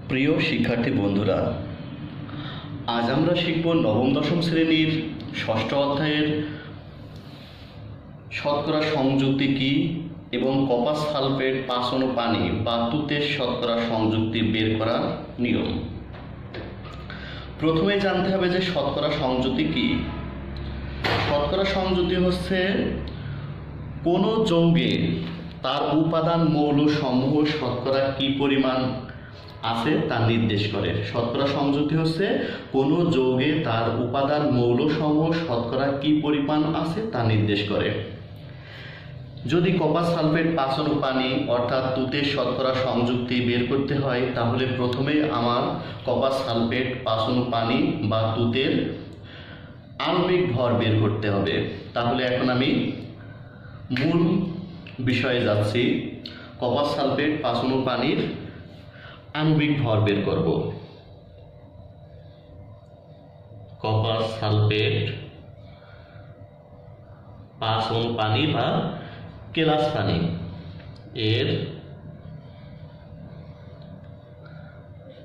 প্রিয় শিক্ষার্থী বন্ধুরা, আজ আমরা শিখব নবম দশম শ্রেণীর ষষ্ঠ অধ্যায়ের শতকরা সংযুক্তি কি এবং কপার সালফেট ৫ অণু পানি বা তুতের শতকরা সংযুক্তি বের করার নিয়ম। প্রথমে জানতে হবে যে শতকরা সংযুক্তি কি। শতকরা সংযুক্তি হচ্ছে কোনো যৌগে তার উপাদান মৌল সমূহ শতকরা কি পরিমাণ আছে তা নির্দেশ করে। শতকরা সংযুক্তি হচ্ছে কোনো যৌগে তার উপাদান মৌল সমূহ শতকরা কি পরিমাণ আছে তা নির্দেশ করে। যদি কপার সালফেট ৫ অণু পানি অর্থাৎ তুতের শতকরা সংযুক্তি বের করতে হয়, তাহলে প্রথমে আমার কপার সালফেট ৫ অণু পানি বা তুতের আণবিক ভর বের করতে হবে। তাহলে এখন আমি মূল বিষয়ে যাচ্ছি। কপার সালফেট ৫ অণু পানির আণবিক ভর বের করব। কপার সালফেট ৫ অণু পানি বা কেলাস পানি এর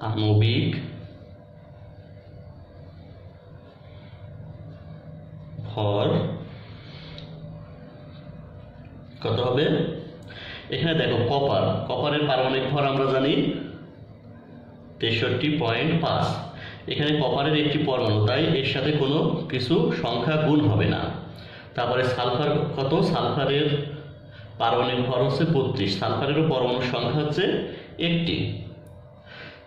আণবিক ভর কত হবে? এখানে দেখো কপারের পারমাণবিক ভর আমরা জানি 63.5। এখানে কপারের একটি পরমাণু, তাই এর সাথে কোনো কিছু সংখ্যা গুণ হবে না। তারপরে সালফার কত? সালফারের পারমাণবিক ভর হচ্ছে 32, সালফারেরও পরমাণুর সংখ্যা হচ্ছে 1টি।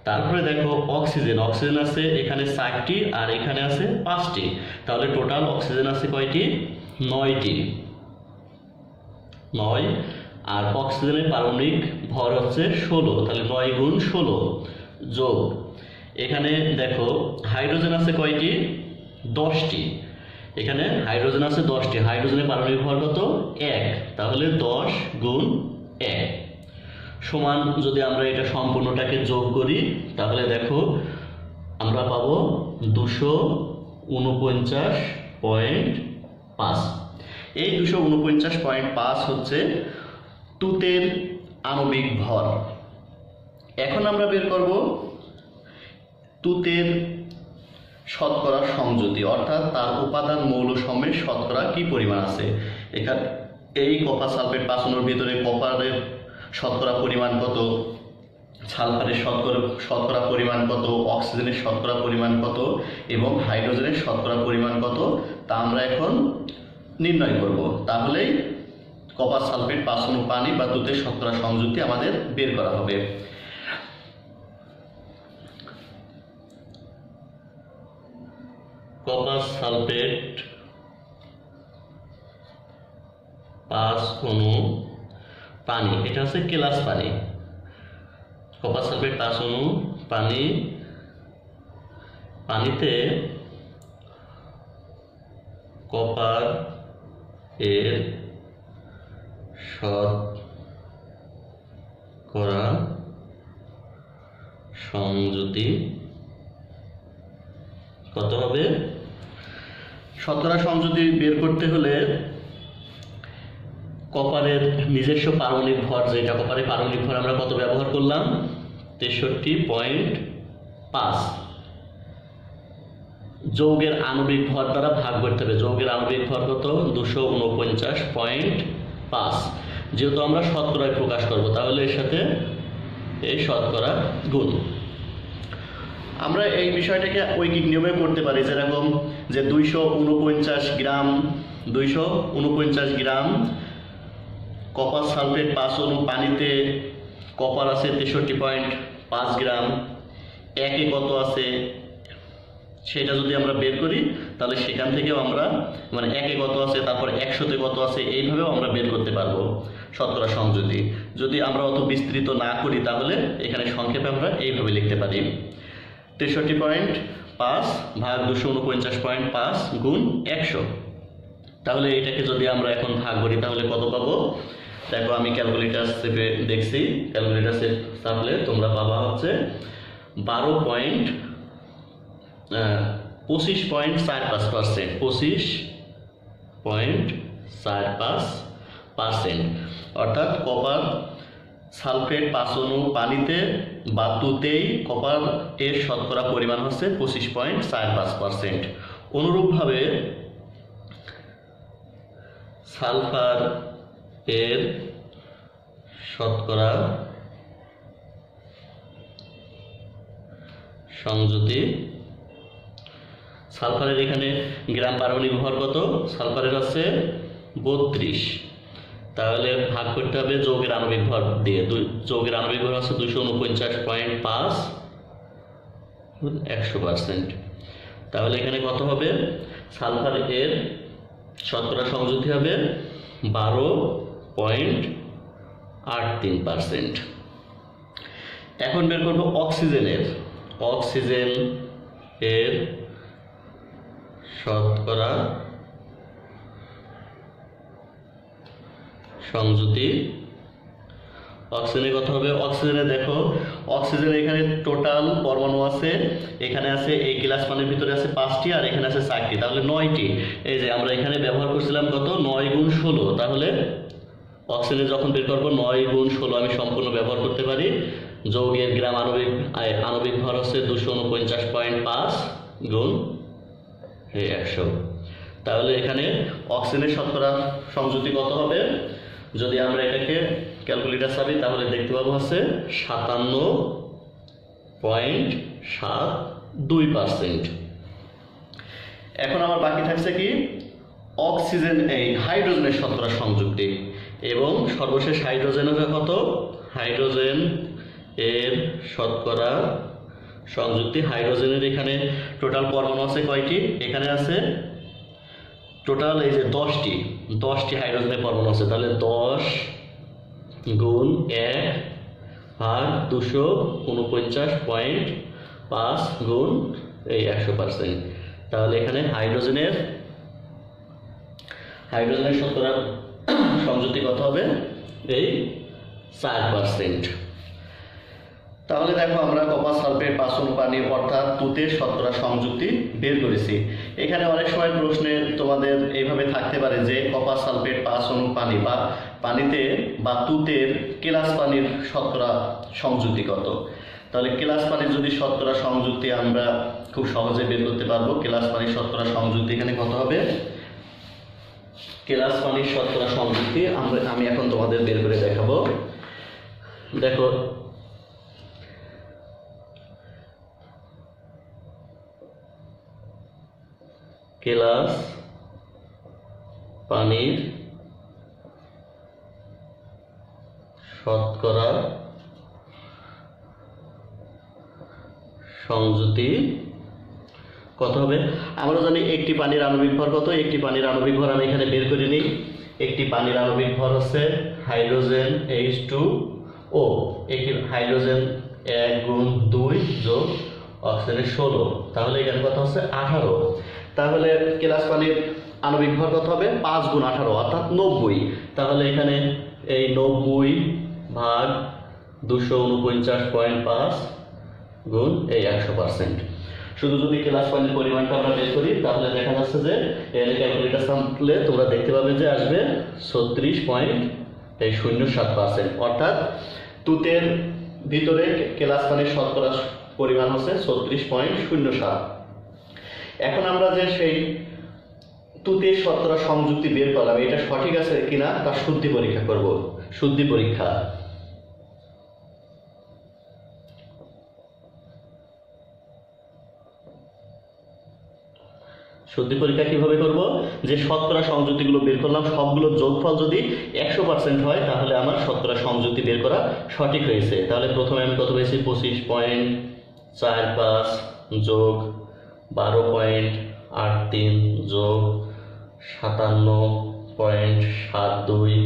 তারপরে দেখো অক্সিজেন আছে এখানে 4টি আর এখানে আছে 5টি, তাহলে টোটাল অক্সিজেন আছে কয়টি? 9টি। 9 আর অক্সিজেনের পারমাণবিক ভর হচ্ছে 16, তাহলে 9 গুণ 16 যোগ এখানে দেখো হাইড্রোজেন আছে কয়টি? 10টি। এখানে হাইড্রোজেন আছে 10টি, হাইড্রোজেনের পারমাণবিক ভর কত? 1, তাহলে 10 গুণ 1 সমান, যদি আমরা এটা সম্পূর্ণটাকে যোগ করি তাহলে দেখো আমরা পাবো 249.5। এই 249.5 হচ্ছে তুতের আণবিক ভর। এখন আমরা বের করব তুতের শতকরা সংযুতি, অর্থাৎ তার উপাদান মৌল সমূহের শতকরা কি পরিমাণ আছে। এখানে এই কপার সালফেট ৫ অণুর ভিতরে কপারের শতকরা পরিমাণ কত, সালফারের শতকরা পরিমাণ কত, অক্সিজেনের শতকরা পরিমাণ কত এবং হাইড্রোজেনের শতকরা পরিমাণ কত, তা আমরা এখন নির্ণয় করব। তাহলেই কপার সালফেট ৫ অণু পানি বা তুতের শতকরা সংযুক্তি আমাদের বের করা হবে। কপার সালফেট ৫ অণু পানি, এটা হচ্ছে কেলাস পানি। কপার সালফেট ৫ অণু পানিতে কপার এর শতকরা সংযুতি কত হবে? শতকরা সংযুতি বের করতে হলে কপারের নিজস্ব পারমাণবিক ভর, যেটা কপারের পারমাণবিক ভর আমরা কত ব্যবহার করলাম? 63.5 যৌগের আণবিক ভর দ্বারা ভাগ করতে হবে। যৌগের আণবিক ভর কত? 249.5। যেহেতু আমরা শতকরায় প্রকাশ করব, তাহলে এর সাথে এই শতকরা গুণ। আমরা এই বিষয়টাকে ঐকিক নিয়মে করতে পারি, যেরকম যে 249 গ্রাম কপার সালফেট ৫ অণু পানিতে কপার আছে 63.5 গ্রাম, একে কত আছে সেটা যদি আমরা বের করি তাহলে সেখান থেকেও আমরা একে কত আছে, তারপর 100তে কত আছে, এইভাবেও আমরা বের করতে পারবো শতকরা সংযুতি। যদি আমরা অত বিস্তৃত না করি তাহলে এখানে সংক্ষেপে আমরা এইভাবে লিখতে পারি 63.5 ভাগ 249.5 গুণ 100। তাহলে এটাকে যদি আমরা এখন ভাগ করি তাহলে কত পাবো? দেখো আমি ক্যালকুলেটর চেপে দেখছি, ক্যালকুলেটর চাপলে তোমরা পাবা হচ্ছে 25.45%। 25.45%, অর্থাৎ কপার সালফেট 5 অণু পানিতে বা তুতেই কপার এর শতকরা পরিমাণ হচ্ছে 25.45%। অনুরূপভাবে সালফার এর শতকরা সংযুতি, সালফারের এখানে গ্রাম পারমাণবিক ভর কত? সালফারের আছে 32, তাহলে ভাগ করতে হবে যৌগের আণবিক ভর দিয়ে। যৌগের আণবিক ভর আছে 249.5 100%। তাহলে এখানে কত হবে? সালফার এর শতকরা সংযুতি হবে 12.83%। এখন বের করব অক্সিজেনের। অক্সিজেন এর শতকরা সংযুতি, অক্সিজেনের কত হবে? অক্সিজেনে দেখো, অক্সিজেন এখানে টোটাল পরমাণু আছে, এখানে আছে এই গ্লাস পানির ভিতরে আছে 5টি আর এখানে আছে 4টি, তাহলে 9টি। এই যে আমরা এখানে ব্যবহার করছিলাম কত? 9 গুণ 16, তাহলে অক্সিজেন যখন বের করবো 9 গুণ 16 আমি সম্পূর্ণ ব্যবহার করতে পারি। যৌগের গ্রাম আণবিক ভর হচ্ছে 249.5 গুণ 100। তাহলে এখানে অক্সিজেনের শতকরা সংযুতি কত হবে? যদি আমরা এটাকে ক্যালকুলেটর চাবি তাহলে দেখতে পাবো হচ্ছে 57.72%। এখন আমার বাকি থাকছে কি? অক্সিজেন এই হাইড্রোজেনের শতকরা সংযুক্তি এবং সর্বশেষ হাইড্রোজেনের কত? হাইড্রোজেন এর শতকরা সংযুক্তি। হাইড্রোজেনের এখানে টোটাল পরমাণু আছে কয়টি? এখানে আছে টোটাল এই যে 10টি হাইড্রোজেনের পরমাণু আছে, তাহলে 10 গুণ 1 ভাগ 249.5 গুণ এই 100%। তাহলে এখানে হাইড্রোজেনের শতকরা সংযুতি কত হবে? এই 4%। তাহলে দেখো আমরা কপার সালফেট 5 অণু পানি অর্থাৎ তুতের শতকরা সংযুক্তি বের করেছি। এখানে অনেক সময় প্রশ্নে তোমাদের এইভাবে থাকতে পারে যে কপার সালফেট 5 অণু পানি বা পানিতে বা তুতের কেলাস পানির শতকরা সংযুক্তি কত? তাহলে কেলাস পানির যদি শতকরা সংযুক্তি আমরা খুব সহজে বের করতে পারবো। কেলাস পানির শতকরা সংযুক্তি এখানে কত হবে? কেলাস পানির শতকরা সংযুক্তি আমি এখন তোমাদের বের করে দেখাবো। দেখো, কেলাস পানির শতকরা সংযুতি কত হবে? আমরা জানি একটি পানির আণবিক ভর কত? একটি পানির আণবিক ভর আমি এখানে বের করে নিই। একটি পানির আণবিক ভর হচ্ছে হাইড্রোজেন H2O, একটি হাইড্রোজেন 1 গুণ 2 যোগ অক্সিজেনের 16, তাহলে এখানে কত হচ্ছে? 18। তাহলে কেলাস পানির আণবিক ভর কত হবে? 5 গুণ 18 অর্থাৎ 90। তাহলে এখানে এই 90 ভাগ 249.5 গুণ এই 100%। শুধু যদি কেলাস পানির পরিমাণটা আমরা বের করি তাহলে দেখা যাচ্ছে যে এর ক্যালকুলেটর সামলে তোমরা দেখতে পাবে যে আসবে 36.07%। অর্থাৎ তুতের ভিতরে কেলাস পানির শতকরা পরিমাণ হচ্ছে 36.07। এখন আমরা যে সেই তুতের শতকরা সংযুক্তি বের করলাম, এটা সঠিক আছে কিনা তার শুদ্ধি পরীক্ষা করব। শুদ্ধি পরীক্ষা। শুদ্ধি পরীক্ষা কিভাবে করব? যে শতকরা সংযুক্তিগুলো বের করলাম সবগুলোর যোগফল যদি 100% হয় তাহলে আমার শতকরা সংযুক্তি বের করা সঠিক হয়েছে। তাহলে প্রথমে আমি কত পেয়েছি? 25.45 যোগ 12.83 যোগ 57.72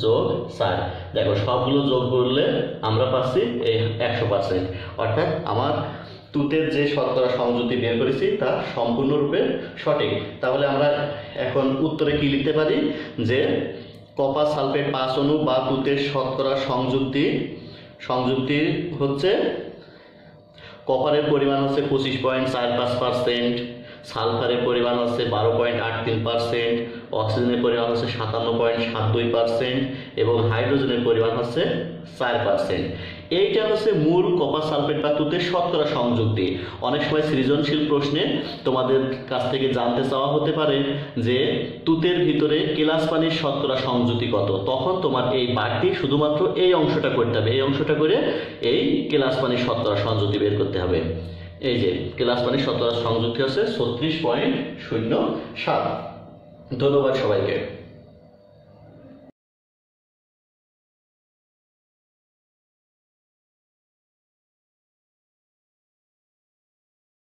যোগ 4। দেখো সবগুলো যোগ করলে আমরা পাচ্ছি এই 100%। অর্থাৎ আমার তুতের যে শতকরা সংযুক্তি বের করেছি তা সম্পূর্ণরূপে সঠিক। তাহলে আমরা এখন উত্তরে কি লিখতে পারি? যে কপার সালফেট 5 অণু বা তুতের শতকরা সংযুক্তি হচ্ছে কপারের পরিমাণ হচ্ছে 25.45%, সালফারের পরিমাণ হচ্ছে 12.83%, অক্সিজেনের পরিমাণ হচ্ছে 57.72% এবং হাইড্রোজেনের পরিমাণ হচ্ছে 4%। এইটা হচ্ছে মূল কপার সালফেট বা তুতের শতকরা সংযুক্তি। অনেক সময় সৃজনশীল প্রশ্নে তোমাদের কাছ থেকে জানতে চাওয়া হতে পারে যে তুতের ভিতরে কেলাস পানির শতকরা সংযুক্তি কত, তখন তোমার এই বাড়তি শুধুমাত্র এই অংশটা করতে হবে, এই অংশটা করে এই কেলাস পানির শতকরা সংযুক্তি বের করতে হবে। এই যে কেলাস পানির শতকরা সংযুক্তি হচ্ছে 36.07। ধন্যবাদ সবাইকে।